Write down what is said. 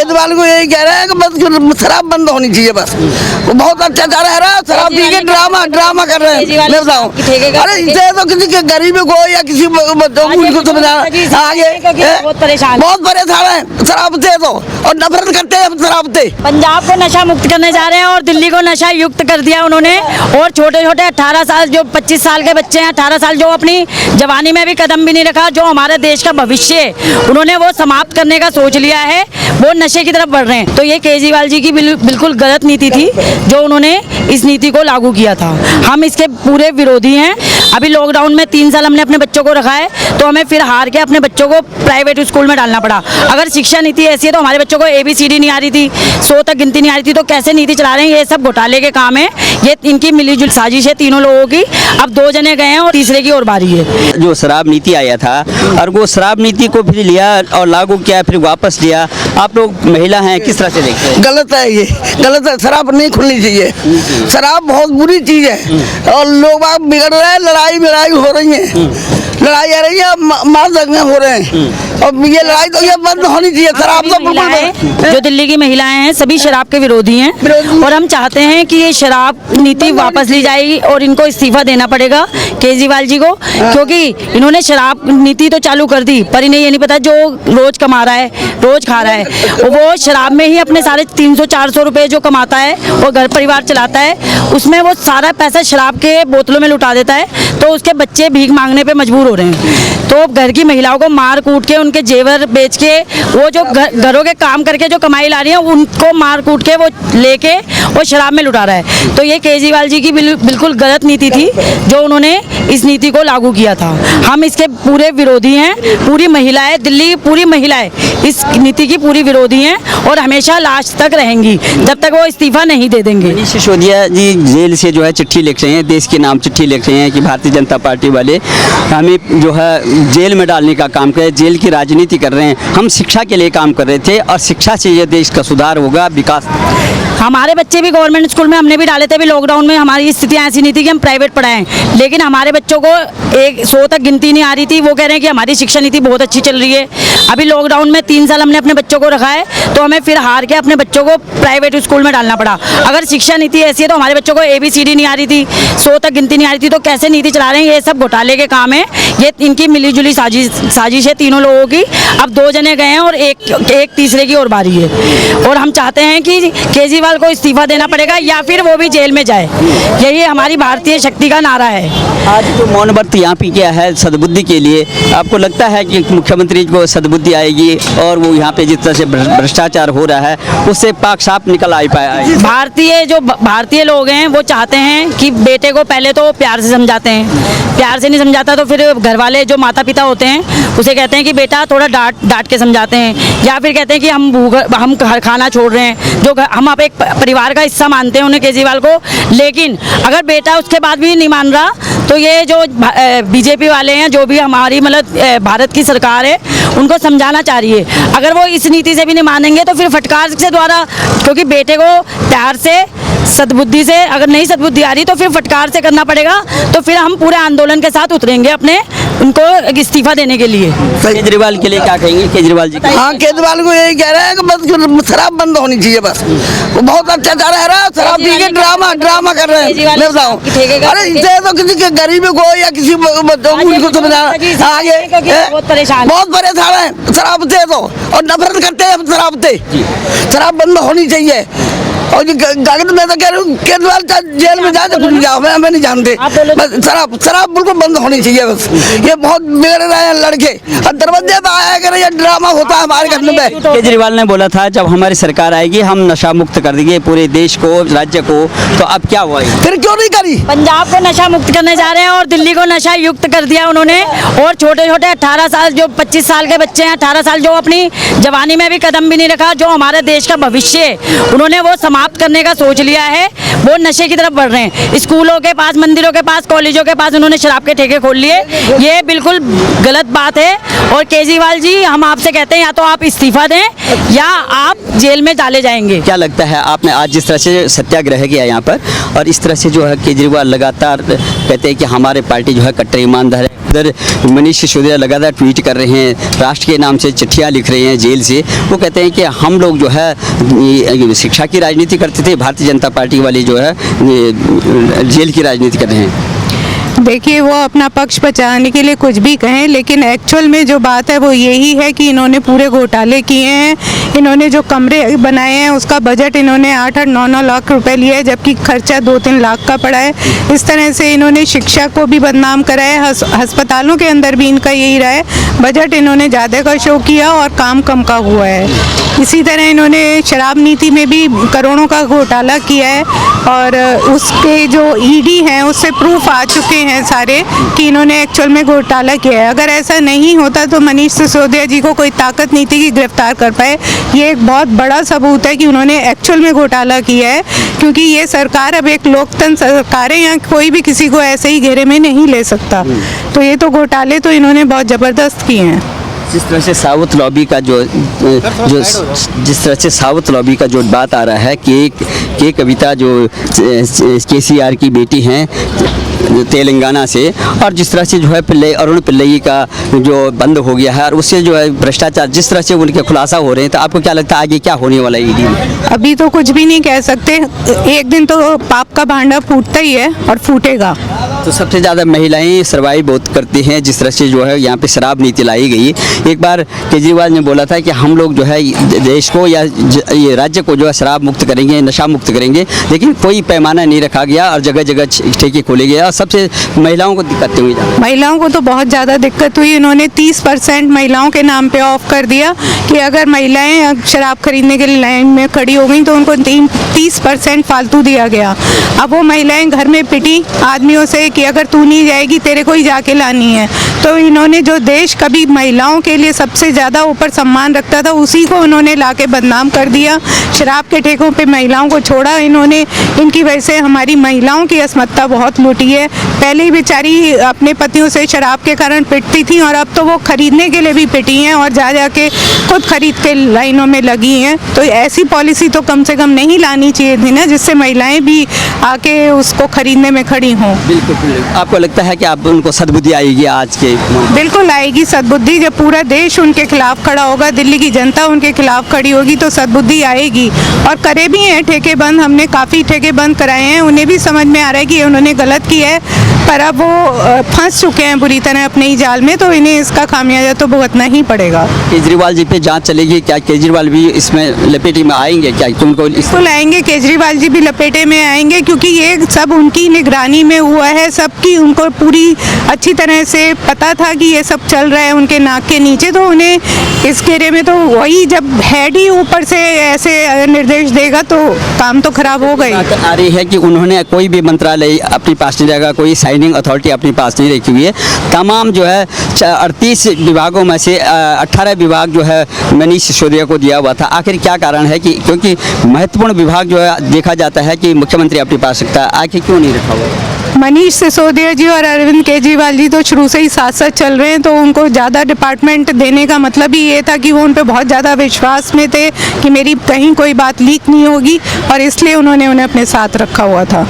केजरीवाल को यही कह रहे हैं कि बस शराब बंद होनी चाहिए बस। वो बहुत अत्याचार है रहा, शराब पी के ड्रामा कर रहे हैं। मैं बताऊँ, अरे इसे तो किसी के गरीब को या किसी उनको समझाना आगे बहुत परेशान है शराब से तो, और नफरत करते हैं शराब से। पंजाब को नशा मुक्त करने जा रहे हैं और दिल्ली को नशा युक्त कर दिया उन्होंने। और छोटे छोटे 18 साल जो 25 साल के बच्चे हैं, 18 साल जो अपनी जवानी में भी कदम भी नहीं रखा, जो हमारे देश का भविष्य है, उन्होंने वो समाप्त करने का सोच लिया है, वो नशे की तरफ बढ़ रहे हैं। तो ये केजरीवाल जी की बिल्कुल गलत नीति थी जो उन्होंने इस नीति को लागू किया था। हम इसके पूरे विरोधी हैं। अभी लॉकडाउन में 3 साल हमने अपने बच्चों को रखा है, तो हमें फिर हार के अपने बच्चों को प्राइवेट स्कूल में डालना पड़ा। अगर शिक्षा नीति ऐसी है तो हमारे बच्चों को ABCD नहीं आ रही थी, 100 तक गिनती नहीं आ रही थी, तो कैसे नीति चला रहे हैं? ये सब घोटाले के काम है, ये इनकी मिलीजुली साजिश है तीनों लोगों की। अब 2 जने गए हैं और तीसरे की और बारी है। जो शराब नीति आया था और वो शराब नीति को फिर लिया और लागू किया, फिर वापस लिया। आप लोग महिला हैं, किस तरह से देखते हैं? गलत है, ये गलत है। शराब नहीं खुलनी चाहिए। शराब बहुत बुरी चीज है और लोग बाग बिगड़ रहे हैं, लड़ाई हो रही है, लड़ाई आ रही है, मार दंगे हो रहे हैं, और ये लड़ाई तो ये बंद होनी चाहिए। शराब तो बिल्कुल, जो दिल्ली की महिलाएं हैं सभी शराब के विरोधी हैं और हम चाहते हैं कि ये शराब नीति वापस ली जाएगी और इनको इस्तीफा देना पड़ेगा केजरीवाल जी को, क्योंकि इन्होंने शराब नीति तो चालू कर दी, पर इन्हें ये नहीं पता जो रोज कमा रहा है, रोज खा रहा है, वो शराब में ही अपने सारे 300-400 रुपए जो कमाता है और घर परिवार चलाता है, उसमें वो सारा पैसा शराब के बोतलों में लुटा देता है। तो उसके बच्चे भीख मांगने पे मजबूर हो रहे हैं। तो घर की महिलाओं को मार कूट के, उनके जेवर बेच के, वो जो घरों के काम करके जो कमाई ला रही है उनको मार कूट के वो लेके वो शराब में लुटा रहा है। तो ये केजरीवाल जी की बिल्कुल गलत नीति थी जो उन्होंने इस नीति को लागू किया था। हम इसके पूरे विरोधी हैं। पूरी महिलाएं, दिल्ली की पूरी महिलाएं इस नीति की पूरी विरोधी हैं और हमेशा लास्ट तक रहेंगी जब तक वो इस्तीफा नहीं दे देंगे। मनीष सिसोदिया जी जेल से जो है चिट्ठी लिख रहे हैं, देश के नाम चिट्ठी लिख रहे हैं कि भारतीय जनता पार्टी वाले हमें जो है जेल में डालने का काम कर, जेल की राजनीति कर रहे हैं। हम शिक्षा के लिए काम कर रहे थे और शिक्षा से ये देश का सुधार होगा, विकास। हमारे बच्चे भी गवर्नमेंट स्कूल में हमने भी डाले थे, भी लॉकडाउन में हमारी स्थितियाँ ऐसी नहीं थी कि हम प्राइवेट पढ़ाएं, लेकिन हमारे बच्चों को 100 तक गिनती नहीं आ रही थी। वो कह रहे हैं कि हमारी शिक्षा नीति बहुत अच्छी चल रही है। अभी लॉकडाउन में 3 साल हमने अपने बच्चों को रखा है, तो हमें फिर हार के अपने बच्चों को प्राइवेट स्कूल में डालना पड़ा। अगर शिक्षा नीति ऐसी है तो हमारे बच्चों को ABCD नहीं आ रही थी, 100 तक गिनती नहीं आ रही थी, तो कैसे नीति चला रहे हैं? ये सब घोटाले के काम है, ये इनकी मिलीजुली साजिश है तीनों लोगों की। अब 2 जने गए हैं और एक तीसरे की और बारी है। और हम चाहते हैं कि केजरीवाल को इस्तीफा देना पड़ेगा या फिर वो भी जेल में जाए। यही हमारी भारतीय शक्ति का नारा है। आज जो मौन व्रत यहाँ पे किया है सद्बुद्धि के लिए, आपको लगता है कि मुख्यमंत्री को सद्बुद्धि आएगी और वो यहाँ पे जिस तरह से भ्रष्टाचार हो रहा है उससे पाक साफ निकल आ पाया? भारतीय लोग हैं वो चाहते हैं कि बेटे को पहले तो प्यार से समझाते हैं, प्यार से नहीं समझाता तो फिर घर वाले जो माता पिता होते हैं उसे कहते हैं कि बेटा थोड़ा डांट के समझाते हैं, या फिर कहते हैं कि हम खाना छोड़ रहे हैं, जो हम आप एक परिवार का हिस्सा मानते हैं उन्हें, केजरीवाल को। लेकिन अगर बेटा उसके बाद भी नहीं मान रहा तो ये जो BJP वाले हैं, जो भी हमारी मतलब भारत की सरकार है, उनको समझाना चाह रही है। अगर वो इस नीति से भी नहीं मानेंगे तो फिर फटकार से द्वारा, क्योंकि बेटे को प्यार से सद्बुद्धि से, अगर नहीं सद्बुद्धि आ रही तो फिर फटकार से करना पड़ेगा। तो फिर हम पूरे आंदोलन के साथ उतरेंगे अपने उनको इस्तीफा देने के लिए। केजरीवाल के लिए क्या कहेंगे? केजरीवाल जी, हाँ, केजरीवाल को यही कह रहे हैं कि बस शराब बंद होनी चाहिए बस। वो बहुत अत्याचार है रहा, शराब पी के ड्रामा कर रहे हैं। मैं बताऊँ, अरे इसे तो किसी के गरीब को या किसी उनको समझाना आगे बहुत परेशान है शराब से तो, और नफरत करते हैं शराब से। शराब बंद होनी चाहिए। और कागज में तो कह रहा हूँ केजरीवाल जेल में जाए तो खुल जाओ, हमें नहीं जानते। बस शराब बिल्कुल बंद होनी चाहिए बस। ये बहुत बिगड़ रहे हैं लड़के, और दरवाजे पे आया कर ये ड्रामा होता है हमारे घर में। केजरीवाल ने बोला था जब हमारी सरकार आएगी हम नशा मुक्त कर देंगे पूरे देश को, राज्य को, तो अब क्या हुआ? फिर क्यों नहीं करी? पंजाब को नशा मुक्त करने जा रहे हैं और दिल्ली को नशा युक्त कर दिया उन्होंने। और छोटे छोटे 18 साल जो 25 साल के बच्चे हैं, 18 साल जो अपनी जवानी में भी कदम भी नहीं रखा, जो हमारे देश का भविष्य है, उन्होंने वो समाप्त करने का सोच लिया है, वो नशे की तरफ बढ़ रहे हैं। स्कूलों के पास, मंदिरों के पास, कॉलेजों के पास उन्होंने शराब के ठेके खोल लिए। ये बिल्कुल गलत बात है। और केजरीवाल जी, हम आपसे कहते हैं या तो आप इस्तीफा दें या आप जेल में डाले जाएंगे। क्या लगता है आपने आज जिस तरह से सत्याग्रह किया यहाँ पर, और इस तरह से जो है केजरीवाल लगातार कहते हैं कि हमारे पार्टी जो है कट्टर ईमानदार है, उधर मनीष सिसोदिया लगातार ट्वीट कर रहे हैं, राष्ट्र के नाम से चिट्ठियाँ लिख रहे हैं जेल से। वो कहते हैं कि हम लोग जो है ये शिक्षा की राजनीति करते थे, भारतीय जनता पार्टी वाले जो है ये जेल की राजनीति कर रहे हैं। देखिए, वो अपना पक्ष बचाने के लिए कुछ भी कहें, लेकिन एक्चुअल में जो बात है वो यही है कि इन्होंने पूरे घोटाले किए हैं। इन्होंने जो कमरे बनाए हैं उसका बजट इन्होंने 8-8, 9-9 लाख रुपए लिए है, जबकि खर्चा 2-3 लाख का पड़ा है। इस तरह से इन्होंने शिक्षा को भी बदनाम करा है, अस्पतालों के अंदर भी इनका यही रहा है। बजट इन्होंने ज़्यादा का शो किया और काम कम का हुआ है। इसी तरह इन्होंने शराब नीति में भी करोड़ों का घोटाला किया है और उसके जो ईडी हैं उससे प्रूफ आ चुके हैं सारे कि इन्होंने एक्चुअल में घोटाला किया है। अगर ऐसा नहीं होता तो मनीष सिसोदिया जी को कोई ताकत नहीं थी कि गिरफ्तार कर पाए। ये एक बहुत बड़ा सबूत है कि उन्होंने एक्चुअल में घोटाला किया है, क्योंकि ये सरकार अब एक लोकतंत्र सरकार है, यहाँ कोई भी किसी को ऐसे ही घेरे में नहीं ले सकता। तो ये तो घोटाले तो इन्होंने बहुत ज़बरदस्त किए हैं। जिस तरह से साउथ लॉबी का जो जिस तरह से साउथ लॉबी का जो बात आ रहा है कि कविता जो केसीआर की बेटी हैं तेलंगाना से, और जिस तरह से जो है अरुण पिल्लई का जो बंद हो गया है और उससे जो है भ्रष्टाचार जिस तरह से उनके खुलासा हो रहे हैं, तो आपको क्या लगता है आगे क्या होने वाला है ईडी में? अभी तो कुछ भी नहीं कह सकते, एक दिन तो पाप का भांडा फूटता ही है और फूटेगा। तो सबसे ज़्यादा महिलाएं सर्वाइव बहुत करती हैं, जिस तरह से जो है यहाँ पे शराब नीति लाई गई। एक बार केजरीवाल ने बोला था कि हम लोग जो है देश को या ये राज्य को जो है शराब मुक्त करेंगे, नशा मुक्त करेंगे, लेकिन कोई पैमाना नहीं रखा गया और जगह जगह ठेके खोले गए और सबसे महिलाओं को दिक्कतें हुई। महिलाओं को तो बहुत ज़्यादा दिक्कत हुई। इन्होंने 30% महिलाओं के नाम पे ऑफ कर दिया कि अगर महिलाएं शराब खरीदने के लिए लाइन में खड़ी हो गई तो उनको 30% फालतू दिया गया। अब वो महिलाएं घर में पिटी आदमियों से कि अगर तू नहीं जाएगी तेरे को ही जाके लानी है। तो इन्होंने जो देश कभी महिलाओं के लिए सबसे ज़्यादा ऊपर सम्मान रखता था उसी को उन्होंने लाके बदनाम कर दिया। शराब के ठेकों पे महिलाओं को छोड़ा इन्होंने। इनकी वजह से हमारी महिलाओं की अस्मिता बहुत लूटी है। पहले ही बेचारी अपने पतियों से शराब के कारण पिटती थी और अब तो वो खरीदने के लिए भी पिटी हैं और जा के खुद खरीद के लाइनों में लगी हैं। तो ऐसी पॉलिसी तो कम से कम नहीं लानी चाहिए थी ना, जिससे महिलाएं भी आके उसको खरीदने में खड़ी हों। बिल्कुल। आपको लगता है कि आप उनको सद्बुद्धि आएगी आज के? बिल्कुल आएगी सद्बुद्धि। जब पूरा देश उनके खिलाफ खड़ा होगा, दिल्ली की जनता उनके खिलाफ खड़ी होगी तो सद्बुद्धि आएगी। और करे भी हैं ठेके बंद, हमने काफ़ी ठेके बंद कराए हैं। उन्हें भी समझ में आ रहा है कि उन्होंने गलत किया है, पर अब वो फंस चुके हैं बुरी तरह अपने ही जाल में, तो इन्हें इसका खामियाजा तो भुगतना ही पड़ेगा। केजरीवाल जी पे जांच चलेगी क्या? केजरीवाल भी इसमें लपेटे में आएंगे क्या? तुमको बिल्कुल आएंगे, केजरीवाल जी भी लपेटे में आएंगे, क्योंकि ये सब उनकी निगरानी में हुआ है। सबकी उनको पूरी अच्छी तरह से पता था कि ये सब चल रहा है उनके नाक के नीचे। तो उन्हें इस घेरे में तो वही, जब हेड ही ऊपर से ऐसे निर्देश देगा तो काम तो खराब हो गई। आ रही है कि उन्होंने कोई भी मंत्रालय अपने पास नहीं रहेगा, कोई साइनिंग अथॉरिटी अपने पास नहीं रखी हुई है। तमाम जो है 38 विभागों में से 18 विभाग जो है मनीष सिसोदिया को दिया हुआ था। आखिर क्या कारण है कि क्योंकि महत्वपूर्ण विभाग जो है देखा जाता है कि मुख्यमंत्री अपने पास रखता है, आखिर क्यों नहीं रखा हुआ? मनीष सिसोदिया जी और अरविंद केजरीवाल जी तो शुरू से ही साथ साथ चल रहे हैं, तो उनको ज़्यादा डिपार्टमेंट देने का मतलब ही ये था कि वो उन पर बहुत ज़्यादा विश्वास में थे कि मेरी कहीं कोई बात लीक नहीं होगी, और इसलिए उन्होंने उन्हें अपने साथ रखा हुआ था।